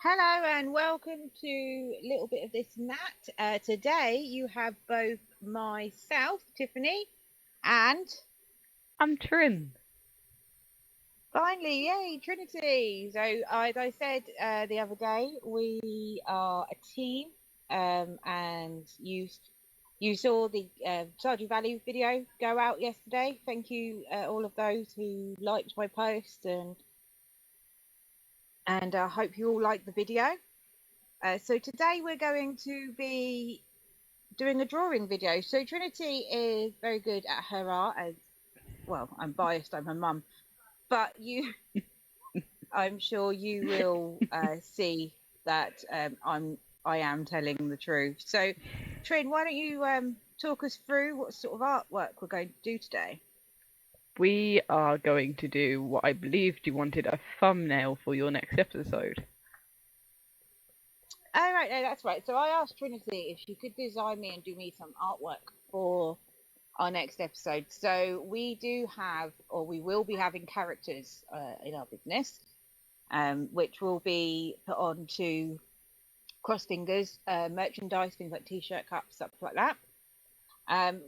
Hello and welcome to a little bit of this and that. Today you have both myself, Tiffany, and I'm Trin. finally, yay, Trinity. So, as I said the other day, we are a team, and you saw the Stardew Valley video go out yesterday. Thank you, all of those who liked my post, and I hope you all liked the video. So today we're going to be doing a drawing video. So Trinity is very good at her art. As well, I'm biased. I'm her mum, but I'm sure you will see that I am telling the truth. So, Trin, why don't you talk us through what sort of artwork we're going to do today? We are going to do what I believed you wanted a thumbnail for your next episode. Oh, right, no, that's right. So I asked Trinity if she could design me and do me some artwork for our next episode. So we do have, or we will be having characters in our business, which will be put on to cross fingers, merchandise, things like t-shirt cups, stuff like that.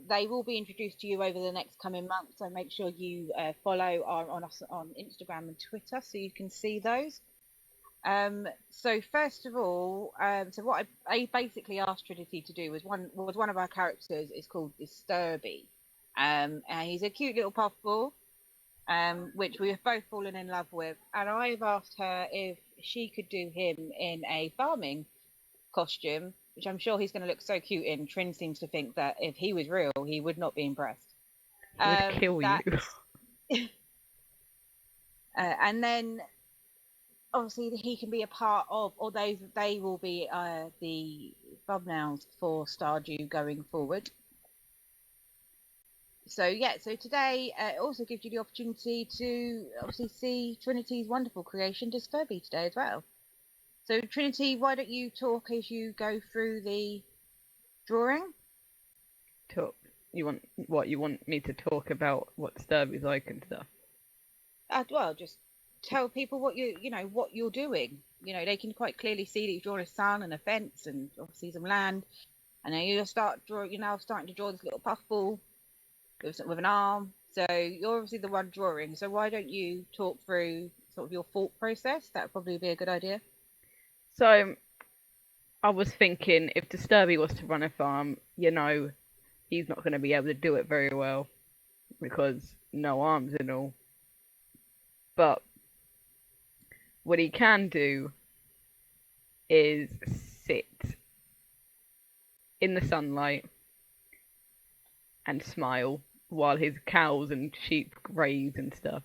They will be introduced to you over the next coming months, so make sure you follow on us on Instagram and Twitter so you can see those. So first of all, so what I basically asked Trinity to do was one of our characters is called Disturby, and he's a cute little puffball, which we have both fallen in love with, and I've asked her if she could do him in a farming costume, which I'm sure he's going to look so cute in. Trin seems to think that if he was real, he would not be impressed. He would kill you. That and then obviously he can be a part of, or they will be the thumbnails for Stardew going forward. So yeah, so today it also gives you the opportunity to obviously see Trinity's wonderful creation, Disturby, today as well. So Trinity, why don't you talk as you go through the drawing? Talk. You want what? You want me to talk about what Sturby's like and stuff? Well, just tell people what you're doing. They can quite clearly see that you've drawn a sun and a fence and obviously some land. And then you're now starting to draw this little puffball with an arm. So you're obviously the one drawing. So why don't you talk through sort of your thought process? That would probably be a good idea. So I was thinking, if Disturby was to run a farm, he's not going to be able to do it very well because no arms and all. But what he can do is sit in the sunlight and smile while his cows and sheep graze and stuff.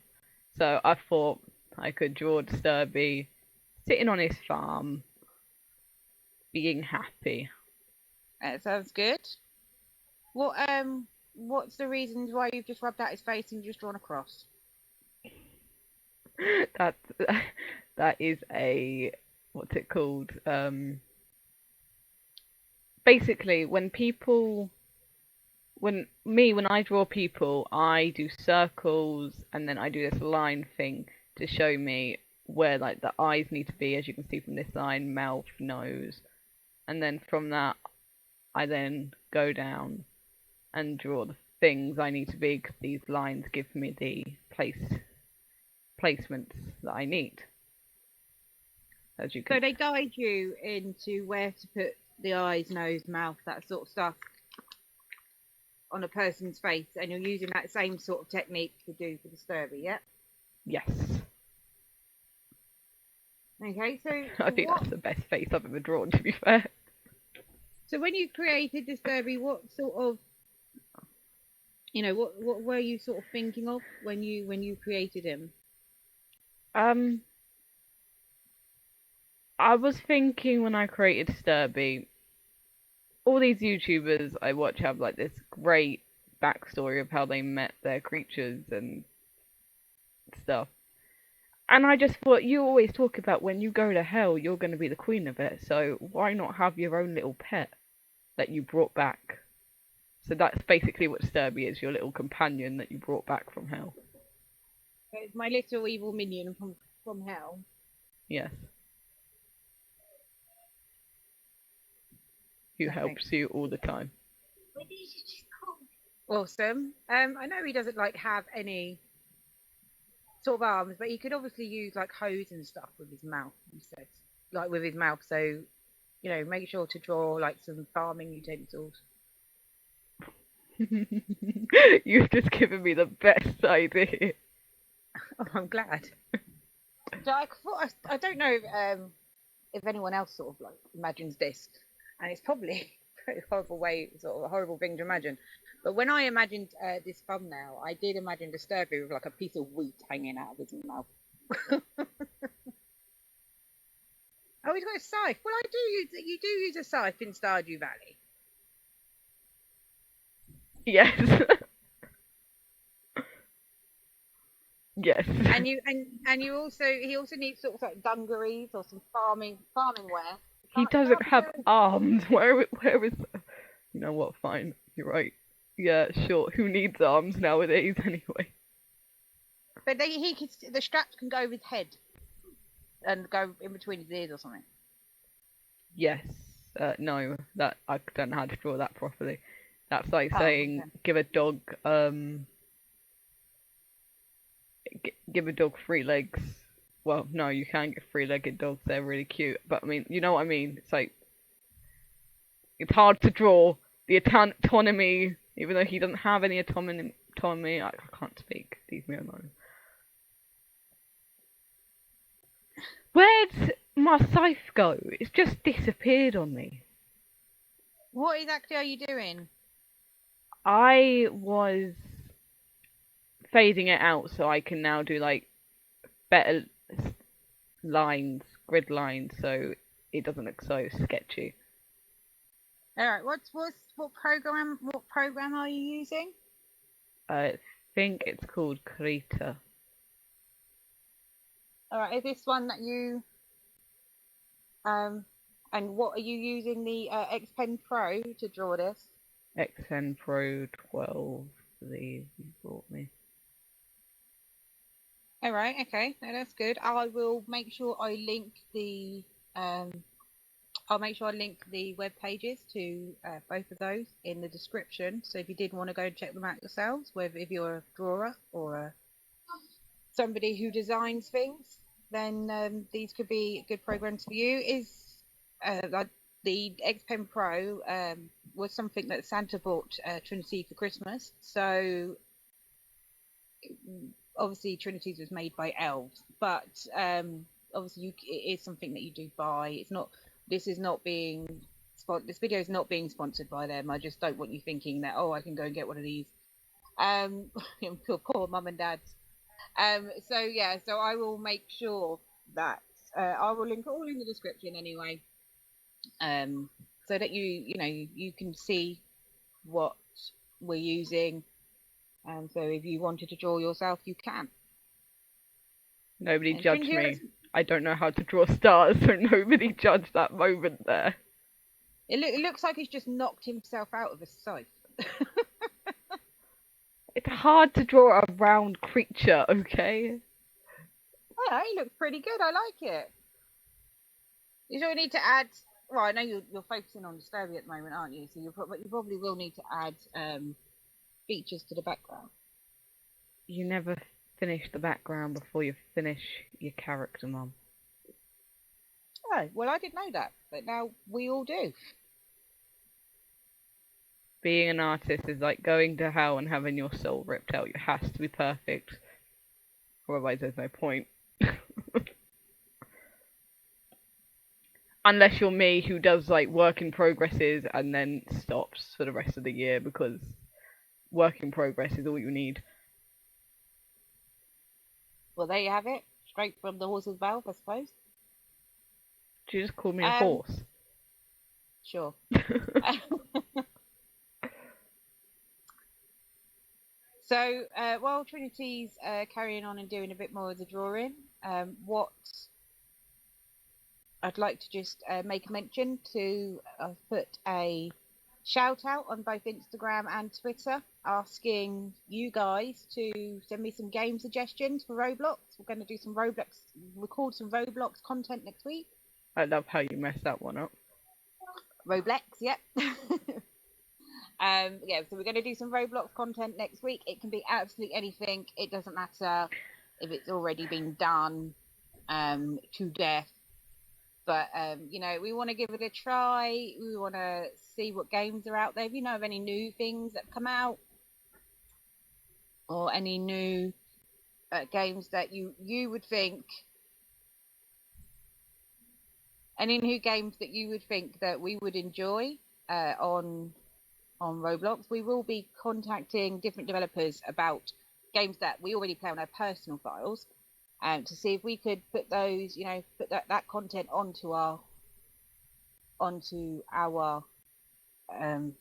So I thought I could draw Disturby sitting on his farm, being happy. That sounds good. What's the reasons why you've just rubbed out his face and just drawn a cross? that that is a what's it called? Basically, when I draw people, I do circles and then I do this line thing to show me where like the eyes need to be, as you can see from this line, mouth, nose, and then from that I then go down and draw the things I need to be, because these lines give me the placements that I need. As you can. So they guide you into where to put the eyes, nose, mouth, that sort of stuff on a person's face, and you're using that same sort of technique to do for the Disturby, yeah? Yes. Okay, so I think that's the best face I've ever drawn, to be fair. So when you created Disturby, what sort of, what were you sort of thinking of when you created him? I was thinking when I created Sturby, all these YouTubers I watch have like this great backstory of how they met their creatures and stuff. And I just thought, you always talk about when you go to hell, you're going to be the queen of it. So why not have your own little pet that you brought back? So that's basically what Sturby is, your little companion that you brought back from hell. It's my little evil minion from hell. Yes. who Nothing. helps you all the time. Awesome. I know he doesn't like have any sort of arms, but he could obviously use like hose and stuff with his mouth. He said, like with his mouth. So, make sure to draw like some farming utensils. You've just given me the best idea. Oh, I'm glad. So I don't know if anyone else sort of like imagines this, and it's probably a very horrible way, sort of a horrible thing to imagine. But when I imagined this thumbnail, I did imagine Disturby with like a piece of wheat hanging out of his mouth. Oh, he's got a scythe. Well, you do use a scythe in Stardew Valley. Yes. Yes. And he also needs sort of like dungarees or some farming wear. He doesn't have arms. Where is? You know what? Fine. You're right. Yeah, sure. Who needs arms nowadays anyway? But the straps can go over his head and go in between his ears or something. Yes. No. That I don't know how to draw that properly. That's like saying give a dog give a dog 3 legs. Well, no, you can get 3-legged dogs. They're really cute. But I mean, you know what I mean? It's like it's hard to draw the autonomy, even though he doesn't have any autonomy. I can't speak. Leave me alone. Where'd my scythe go? It's just disappeared on me. What exactly are you doing? I was fading it out so I can now do like better lines, grid lines, so it doesn't look so sketchy. All right. What program are you using? I think it's called Krita. All right. Is this one that you and what are you using the X Pen Pro to draw this? XN Pro 12, I believe you brought me. All right. Okay. No, that's good. I will make sure I link the web pages to both of those in the description. So if you did want to go and check them out yourselves, whether if you're a drawer or somebody who designs things, then these could be good programs for you. Like the X Pen Pro was something that Santa bought Trinity for Christmas. So obviously Trinity's was made by elves, but obviously it is something that you do buy. It's not. This video is not being sponsored by them. I just don't want you thinking that I can go and get one of these. Poor mum and dad. So I will make sure that I will link it all in the description anyway, so that you can see what we're using. So if you wanted to draw yourself, you can. Nobody judge me. I don't know how to draw stars, so nobody judge that moment there. It looks like he's just knocked himself out of a scythe. It's hard to draw a round creature, okay? Oh, he looks pretty good. I like it. You don't need to add. Well, I know you're focusing on Disturby at the moment, aren't you? So you probably will need to add features to the background. You never finish the background before you finish your character, Mum. Oh, well, I didn't know that, but now we all do. Being an artist is like going to hell and having your soul ripped out. It has to be perfect. Otherwise, there's no point. Unless you're me, who does like work in progresses and then stops for the rest of the year, because work in progress is all you need. Well, there you have it. Straight from the horse's mouth, I suppose. Did you just call me a horse? Sure. So, while Trinity's carrying on and doing a bit more of the drawing, what I'd like to just make a mention to put a shout out on both Instagram and Twitter, asking you guys to send me some game suggestions for Roblox. We're going to do record some Roblox content next week. I love how you messed that one up. Roblox, yep. Yeah, so we're going to do some Roblox content next week. It can be absolutely anything. It doesn't matter if it's already been done to death. But we want to give it a try. We want to see what games are out there. If you know of any new things that come out, or any new games that you would think, any new games that you would think that we would enjoy on Roblox, we will be contacting different developers about games that we already play on our personal files, to see if we could put those, put that content onto our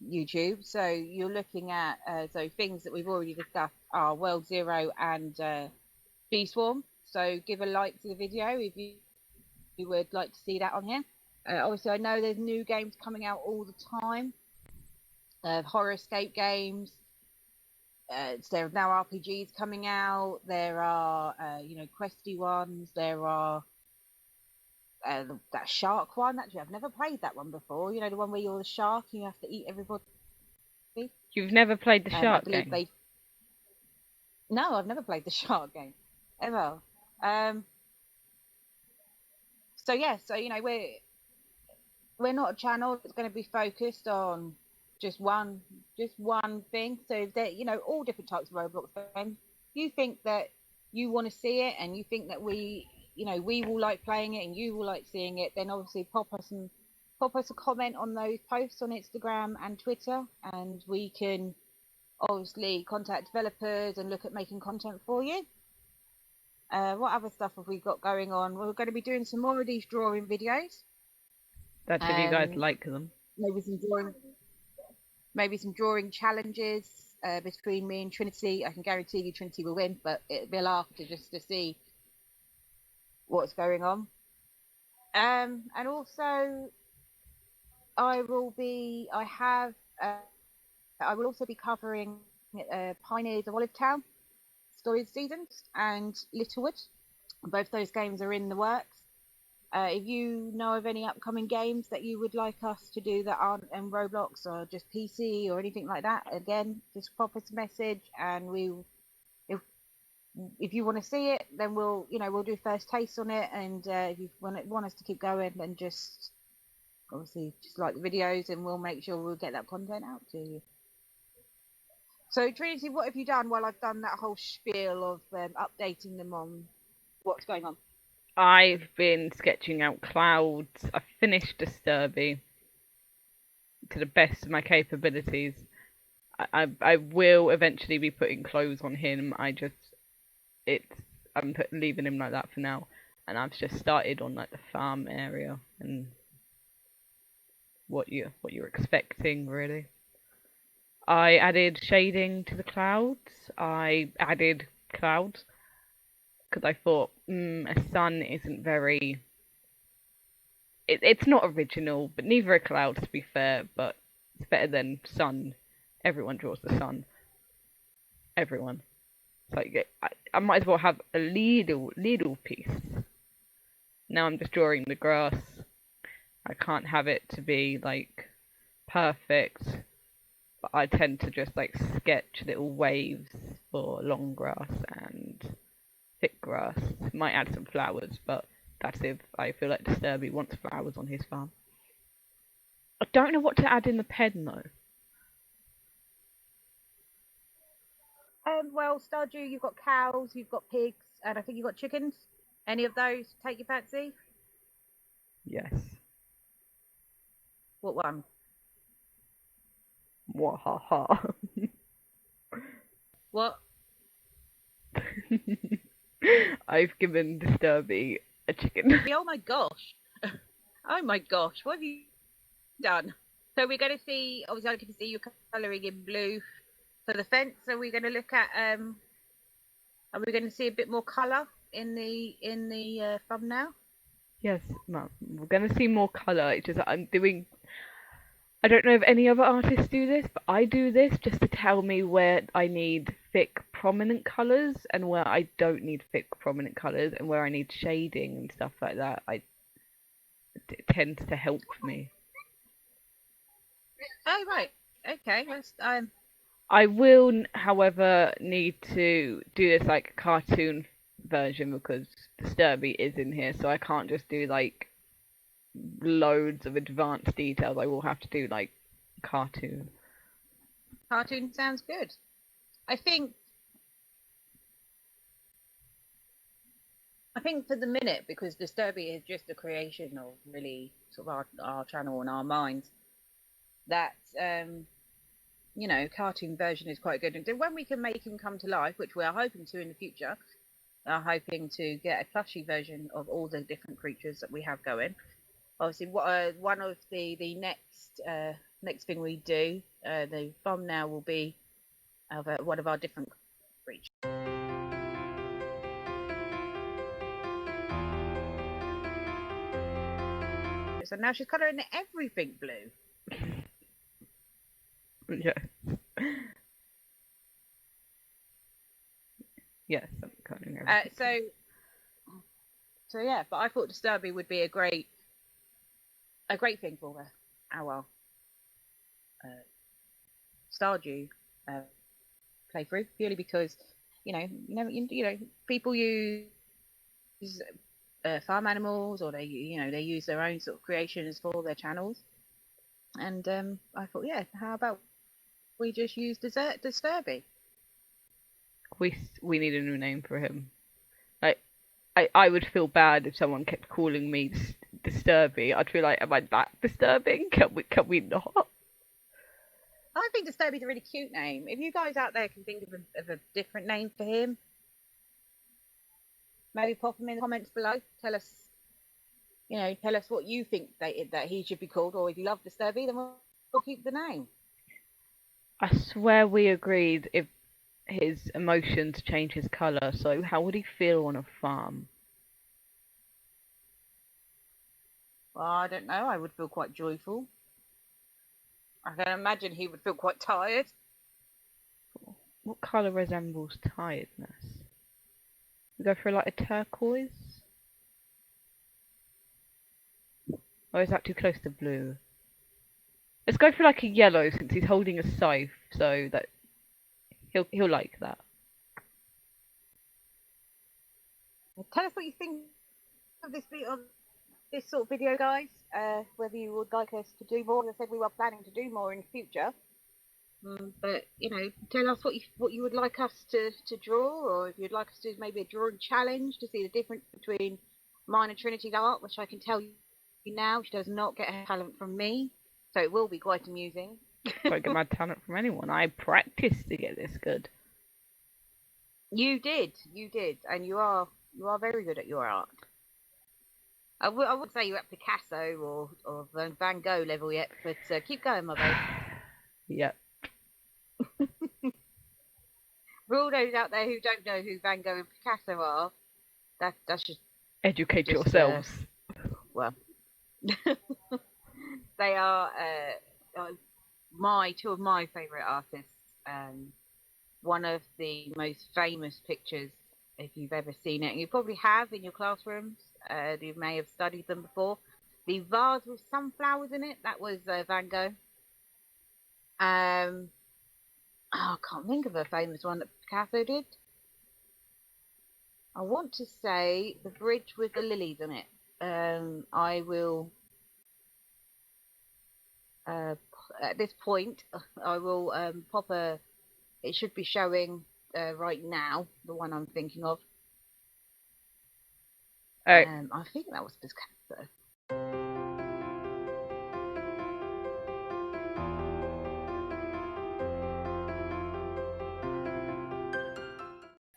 YouTube. So you're looking at so things that we've already discussed are World Zero and B Swarm. So give a like to the video if you would like to see that on here. Obviously, I know there's new games coming out all the time. Horror escape games. There are now RPGs coming out. There are questy ones. There are that shark one. Actually, I've never played that one before. You know, the one where you're the shark and you have to eat everybody. You've never played the shark game? No, I've never played the shark game ever. So we're not a channel that's going to be focused on just one thing. So that all different types of Roblox games. You think that you want to see it, and you think that we will like playing it, and you will like seeing it, then obviously pop us a comment on those posts on Instagram and Twitter, and we can obviously contact developers and look at making content for you. What other stuff have we got going on? We're going to be doing some more of these drawing videos. That's if you guys like them. Maybe some drawing challenges between me and Trinity. I can guarantee you Trinity will win, but it'll be a laugh just to see what's going on. And also, I will also be covering Pioneers of Olive Town, Storage Seasons, and Littlewood. Both those games are in the works. If you know of any upcoming games that you would like us to do that aren't in Roblox or just PC or anything like that, again, just pop us a message, and if you want to see it, then we'll do first taste on it, and if you want us to keep going, then just obviously just like the videos, and we'll make sure we'll get that content out to you. So Trinity, what have you done while I've done that whole spiel of updating them on what's going on? I've been sketching out clouds. I finished Disturby to the best of my capabilities. I will eventually be putting clothes on him. I'm leaving him like that for now, and I've just started on like the farm area and what you're expecting really. I added shading to the clouds. I added clouds because I thought a sun isn't very. It's not original, but neither are clouds, to be fair. But it's better than sun. Everyone draws the sun. Everyone. So I might as well have a little piece. Now I'm just drawing the grass. I can't have it to be like perfect, but I tend to just like sketch little waves for long grass and thick grass. Might add some flowers, but that's if I feel like Disturby wants flowers on his farm. I don't know what to add in the pen though. Well, Stardew, you've got cows, you've got pigs, and I think you've got chickens. Any of those take your fancy? Yes. What one? Wahaha. What? I've given Disturby a chicken. Oh my gosh. Oh my gosh, what have you done? So we're going to see, obviously I can see you colouring in blue for the fence. So we're going to look at, are we going to see a bit more colour in the thumbnail? Yes, Mum. We're going to see more colour. It's just that I don't know if any other artists do this, but I do this just to tell me where I need thick, prominent colours and where I don't need thick, prominent colours, and where I need shading and stuff like that. It tends to help me. Oh right. Okay. Let's. I will, however, need to do this like cartoon version because Disturby is in here, so I can't just do like loads of advanced details. I will have to do like cartoon. Cartoon sounds good. I think. I think for the minute, because Disturby is just a creation of really sort of our channel and our minds, that cartoon version is quite good. And then when we can make him come to life, which we are hoping to in the future, are hoping to get a plushie version of all the different creatures that we have going. Obviously, one of the next thing we do, the thumbnail will be of one of our different creatures. So now she's colouring everything blue. Yeah. Yes, I'm cutting everything. So yeah, but I thought Disturby would be a great thing for our Stardew playthrough, purely because people use farm animals, or they use their own sort of creations for their channels, and I thought, yeah, how about we just use Disturby? We need a new name for him. Like, I would feel bad if someone kept calling me Disturby. I'd feel like, am I that disturbing? Can we not? I think Disturby's a really cute name. If you guys out there can think of a different name for him, maybe pop them in the comments below. Tell us what you think that he should be called, or if you love Disturby, then we'll keep the name. I swear we agreed if his emotions change his colour, so how would he feel on a farm? Well, I don't know. I would feel quite joyful. I can imagine he would feel quite tired. What colour resembles tiredness? We go for like a turquoise? Or is that too close to blue? Let's go for like a yellow since he's holding a scythe, so that he'll like that. Tell us what you think of this sort of video, guys. Whether you would like us to do more. As I said, we were planning to do more in the future. But tell us what you would like us to draw, or if you'd like us to do maybe a drawing challenge to see the difference between mine and Trinity's art, which I can tell you now, she does not get her talent from me, so it will be quite amusing. I don't get my talent from anyone. I practiced to get this good. You did, and you are very good at your art. I wouldn't say you're at Picasso or Van Gogh level yet, but keep going, my babe. Yep. For all those out there who don't know who Van Gogh and Picasso are, that's just educate yourselves. Well, they are two of my favourite artists. One of the most famous pictures, if you've ever seen it, and you probably have in your classrooms. You may have studied them before. The vase with sunflowers in it, that was Van Gogh. I can't think of a famous one that Picasso did. I want to say the bridge with the lilies in it. I will, at this point, I will pop a. It should be showing right now, the one I'm thinking of. I think that was Picasso.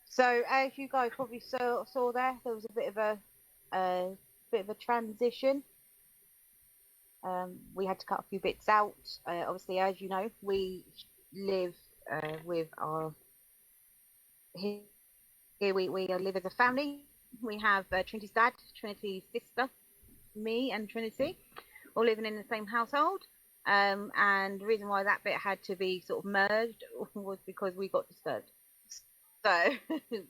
So as you guys probably saw there was a bit of a transition. We had to cut a few bits out. Obviously, as you know, we live with our here we live as a family. We have Trinity's dad, Trinity's sister, me, and Trinity, all living in the same household. And the reason why that bit had to be sort of merged was because we got disturbed. So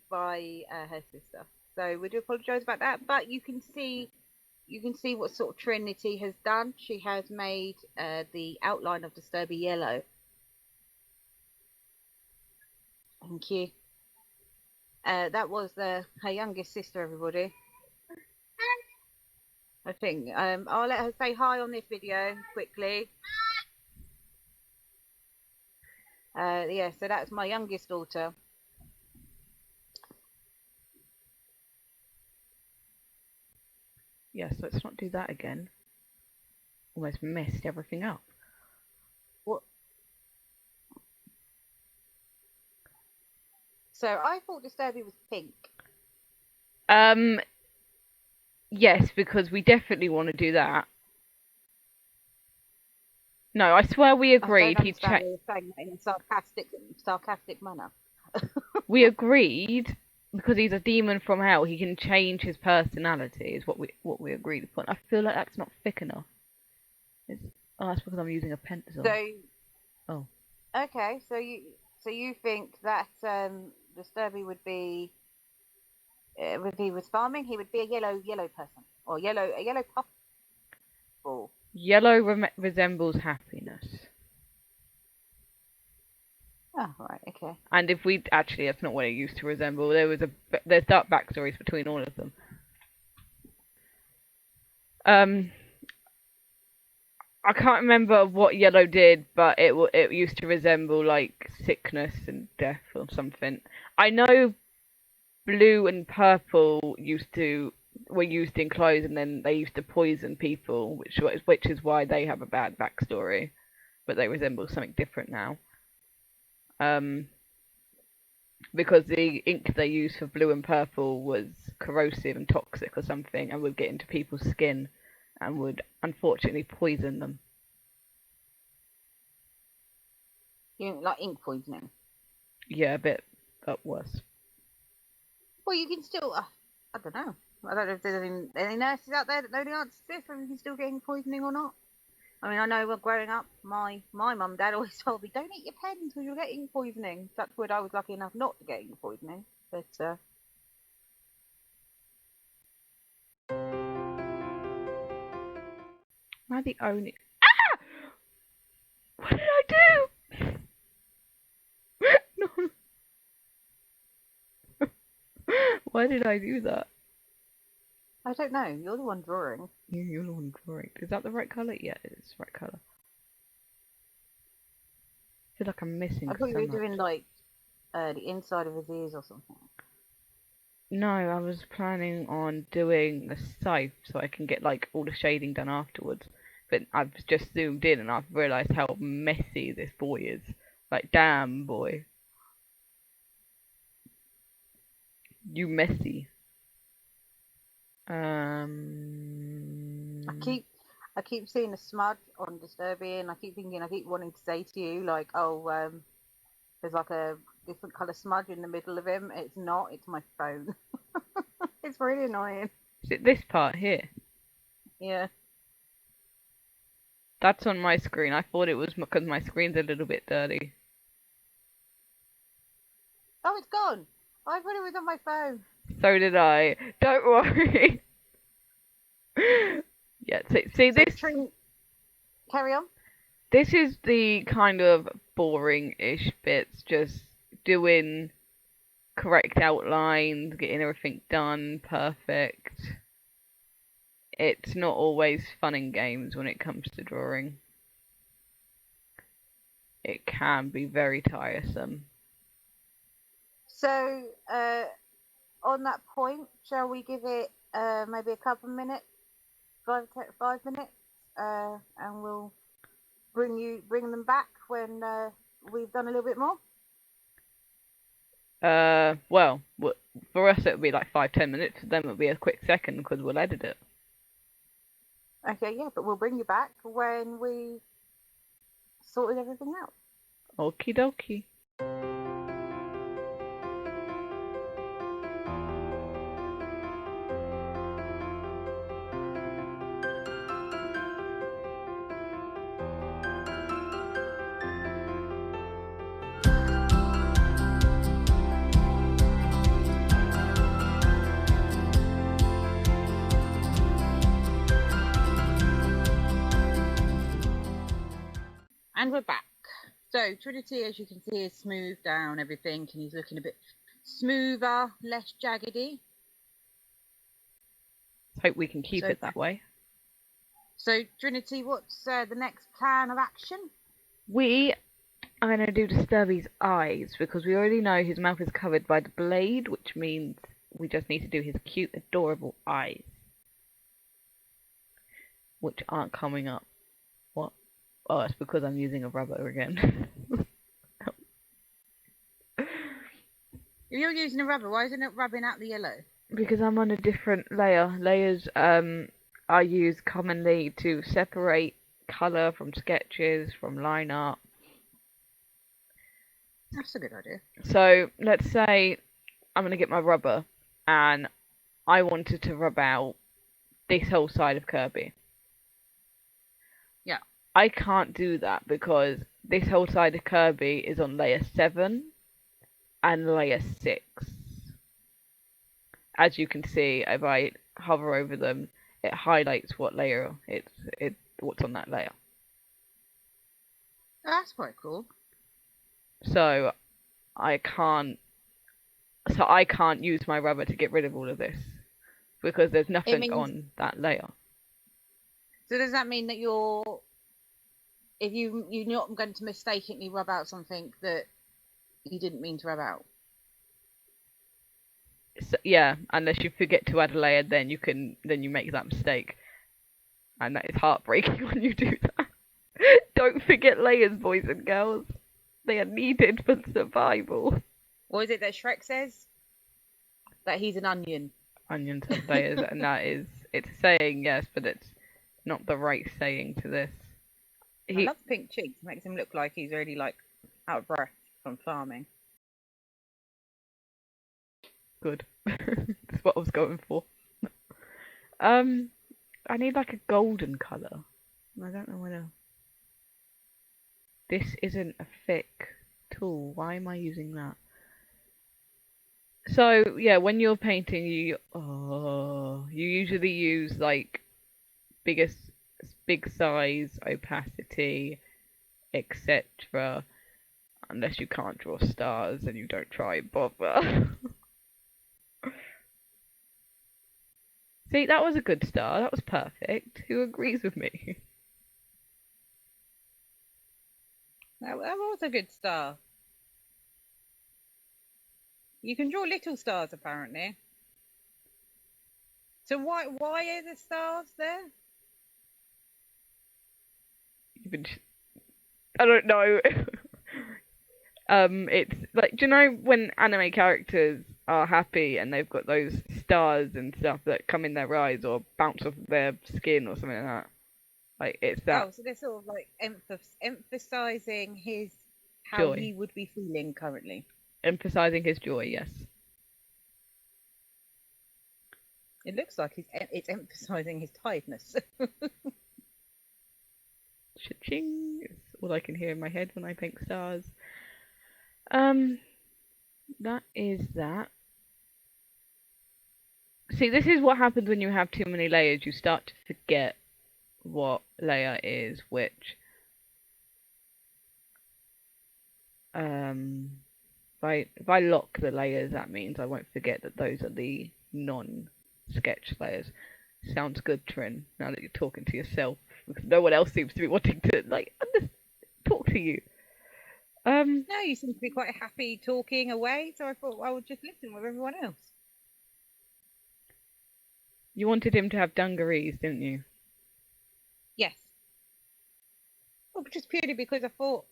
by her sister. So we do apologise about that, but you can see you can see what sort of Trinity has done. She has made the outline of disturby yellow. Thank you. That was her youngest sister, everybody. I think. I'll let her say hi on this video quickly. Yeah, so that's my youngest daughter. Yes, let's not do that again. Almost messed everything up. What? So I thought disturby was pink. Yes, because we definitely want to do that. No, I swear we agreed he'd check. Saying that in a sarcastic manner. We agreed because he's a demon from hell. He can change his personality. Is what we agreed upon. I feel like that's not thick enough. That's because I'm using a pencil. So. Oh. Okay, so you think that disturby would be if he was farming, he would be a yellow person or a yellow puff ball. Yellow resembles happiness. Oh, right, okay. And if we actually, that's not what it used to resemble. There's dark backstories between all of them. I can't remember what yellow did, but it used to resemble like sickness and death or something. I know blue and purple were used in clothes, and then they used to poison people, which is why they have a bad backstory, but they resemble something different now. Because the ink they used for blue and purple was corrosive and toxic or something, and would get into people's skin and would unfortunately poison them. You like ink poisoning? Yeah, a bit worse. Well, you can still. I don't know. I don't know if there's any nurses out there that know the answer to this, whether you can still get ink poisoning or not. I mean, I know when growing up, my mum and dad always told me, don't eat your pens because you'll get ink poisoning. Touch wood, I was lucky enough not to get ink poisoning. But, Am I the only... Ah! What did I do? No. Why did I do that? I don't know. You're the one drawing. Yeah, you're the one drawing. Is that the right colour? Yeah, it's the right colour. I feel like I'm missing I thought you so were much. doing, like, the inside of his ears or something. No, I was planning on doing the scythe so I can get, like, all the shading done afterwards. But I've just zoomed in and I've realised how messy this boy is. Like, damn, boy. You messy. I keep seeing a smudge on Disturby, and I keep wanting to say to you, like, oh, there's like a different colour smudge in the middle of him. It's not, it's my phone. It's really annoying. Is it this part here? Yeah. That's on my screen. I thought it was because my screen's a little bit dirty. Oh, it's gone. I thought it was on my phone. So did I. Don't worry. Yeah, see this. Carry on. This is the kind of boring-ish bits, just doing correct outlines, getting everything done perfect. It's not always fun and games when it comes to drawing. It can be very tiresome. So, on that point, shall we give it maybe a couple of minutes, 5 minutes, and we'll bring them back when we've done a little bit more? Well, for us it would be like 5-10 minutes. For them it would be a quick second because we'll edit it. Okay, yeah, but we'll bring you back when we sorted everything out. Okie dokie. And we're back. So Trinity, as you can see, is smoothed down everything, and he's looking a bit smoother, less jaggedy. Hope we can keep it that way. So Trinity, what's the next plan of action? We are going to do Disturby's eyes, because we already know his mouth is covered by the blade, which means we just need to do his cute, adorable eyes. Which aren't coming up. What? Oh, it's because I'm using a rubber again. If you're using a rubber, why isn't it rubbing out the yellow? Because I'm on a different layer. Layers are used commonly to separate colour from sketches, from line art. That's a good idea. So let's say I'm going to get my rubber and I wanted to rub out this whole side of Kirby. Yeah. I can't do that because this whole side of Kirby is on layer 7 and layer 6. As you can see, if I hover over them, it highlights what layer what's on that layer. Oh, that's quite cool. So I can't use my rubber to get rid of all of this because there's nothing on that layer. So does that mean that you're not going to mistakenly rub out something that you didn't mean to rub out? So, yeah, unless you forget to add a layer, then you make that mistake, and that is heartbreaking when you do that. Don't forget layers, boys and girls. They are needed for survival. What is it that Shrek says? That he's an onion. Onions have layers, and it's a saying, yes, but it's not the right saying to this. I love pink cheeks. Makes him look like he's really out of breath from farming. Good. That's what I was going for. I need a golden colour. I don't know whether... This isn't a thick tool. Why am I using that? So, yeah, when you're painting, you usually use, big size, opacity, etc. Unless you can't draw stars and you don't try bother. See, that was a good star. That was perfect. Who agrees with me? That was a good star. You can draw little stars, apparently. So why are the stars there? I don't know. It's like, do you know when anime characters are happy and they've got those stars and stuff that come in their eyes or bounce off their skin or something like that? Like, it's that. Oh, so they're sort of emphasizing how joy. he would be feeling currently. Emphasizing his joy, yes. It looks like it's emphasizing his tiredness. Cha-ching! It's all I can hear in my head when I paint stars. That is that. See, this is what happens when you have too many layers. You start to forget what layer is which. If I lock the layers, that means I won't forget that those are the non-sketch layers. Sounds good, Trin, now that you're talking to yourself, because no one else seems to be wanting to, talk to you. No, you seem to be quite happy talking away, so I thought I would just listen with everyone else. You wanted him to have dungarees, didn't you? Yes. Well, just purely because I thought,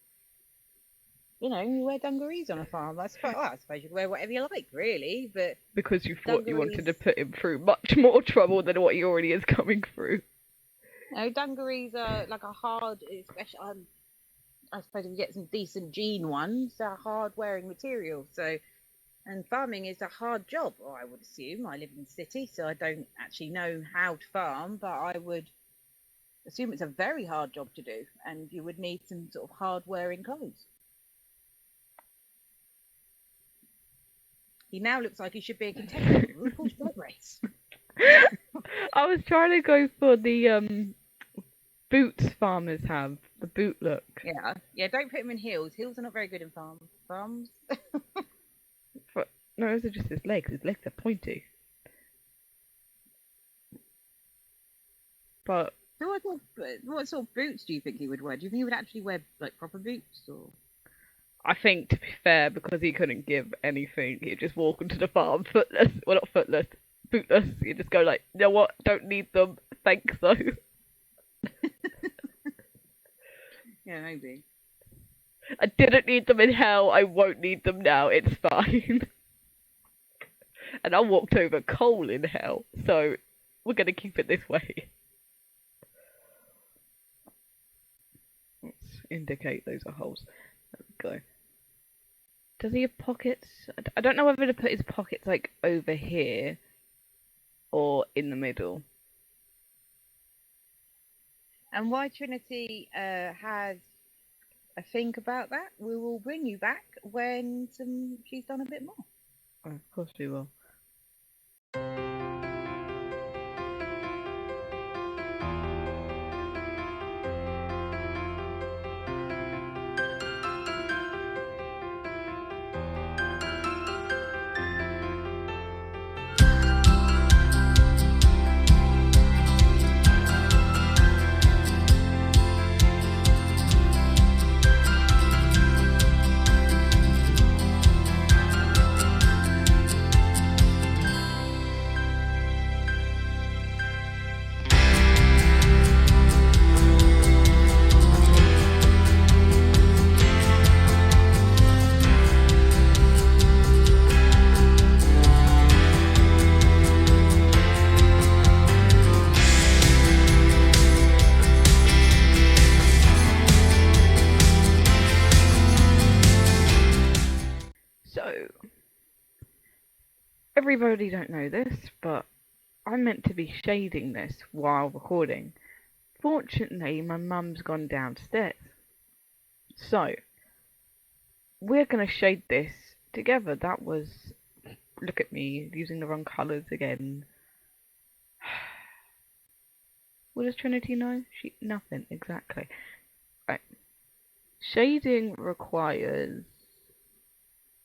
you wear dungarees on a farm. I suppose you can wear whatever you like, really, but... Because you thought you wanted to put him through much more trouble than what he already is coming through. No, dungarees are like a hard, especially... I suppose if you get some decent jean ones, they're hard-wearing material, so... And farming is a hard job, or I would assume. I live in the city, so I don't actually know how to farm, but I would assume it's a very hard job to do, and you would need some sort of hard-wearing clothes. He now looks like he should be a contestant of RuPaul's Drag Race. I was trying to go for the boots farmers have. The boot look. Yeah. Don't put him in heels. Heels are not very good in farms. But no, those are just his legs. His legs are pointy. But So what sort of boots do you think he would wear? Do you think he would actually wear like proper boots, or? I think, to be fair, because he couldn't give anything, he'd just walk into the farm footless. Well, not footless, bootless. He'd just go like, you know what? Don't need them. Thanks though. Yeah, maybe. I didn't need them in hell. I won't need them now. It's fine. And I walked over coal in hell, so we're gonna keep it this way. Let's indicate those are holes. There we go. Does he have pockets? I don't know whether to put his pockets like over here or in the middle. And why Trinity has a think about that, we will bring you back when she's done a bit more. Oh, of course we will. Everybody don't know this, but I'm meant to be shading this while recording. Fortunately, my mum's gone downstairs. So, we're going to shade this together. That was... Look at me, using the wrong colours again. What does Trinity know? Nothing, exactly. Right. Shading requires...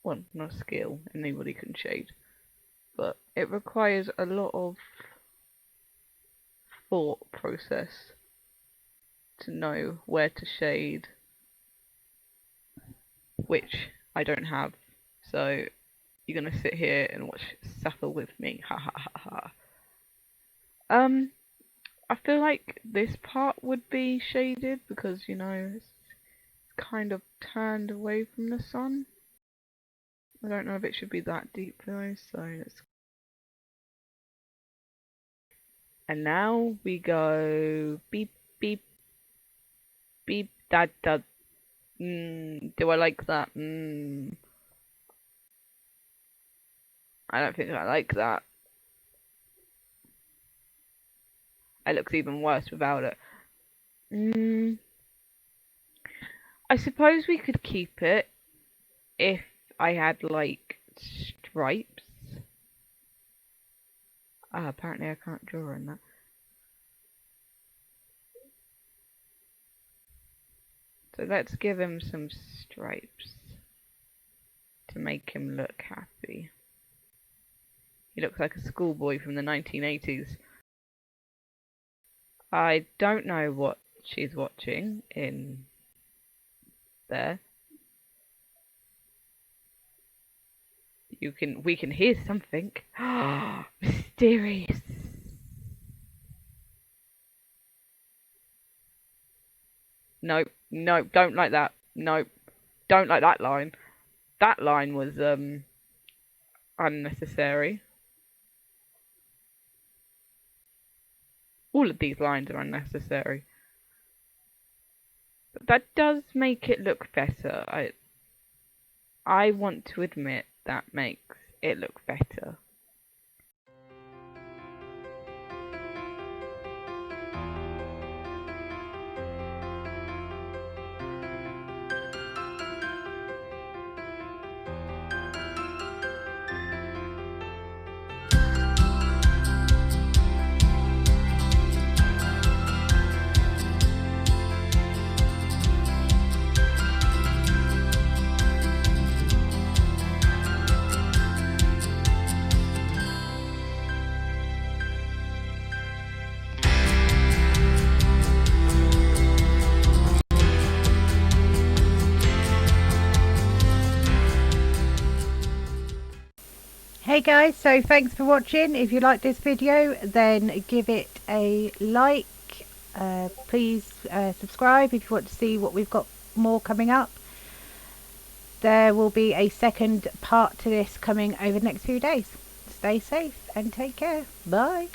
Well, not skill. Anybody can shade. But it requires a lot of thought process to know where to shade, which I don't have. So you're gonna sit here and watch suffer with me. Ha ha ha ha. I feel like this part would be shaded because, you know, it's kind of turned away from the sun. I don't know if it should be that deep though, so let's... And now we go beep beep beep da da. Do I like that? I don't think I like that. It looks even worse without it. I suppose we could keep it if I had like stripes. Ah, apparently I can't draw on that. So let's give him some stripes to make him look happy. He looks like a schoolboy from the 1980s. I don't know what she's watching in there. We can hear something. Mysterious. Nope, nope, don't like that. Nope, don't like that line. That line was unnecessary. All of these lines are unnecessary. But that does make it look better. I want to admit that makes it look better. Hey guys, so thanks for watching. If you like this video, then give it a like. Please subscribe if you want to see what we've got more coming up. There will be a second part to this coming over the next few days. Stay safe and take care. Bye.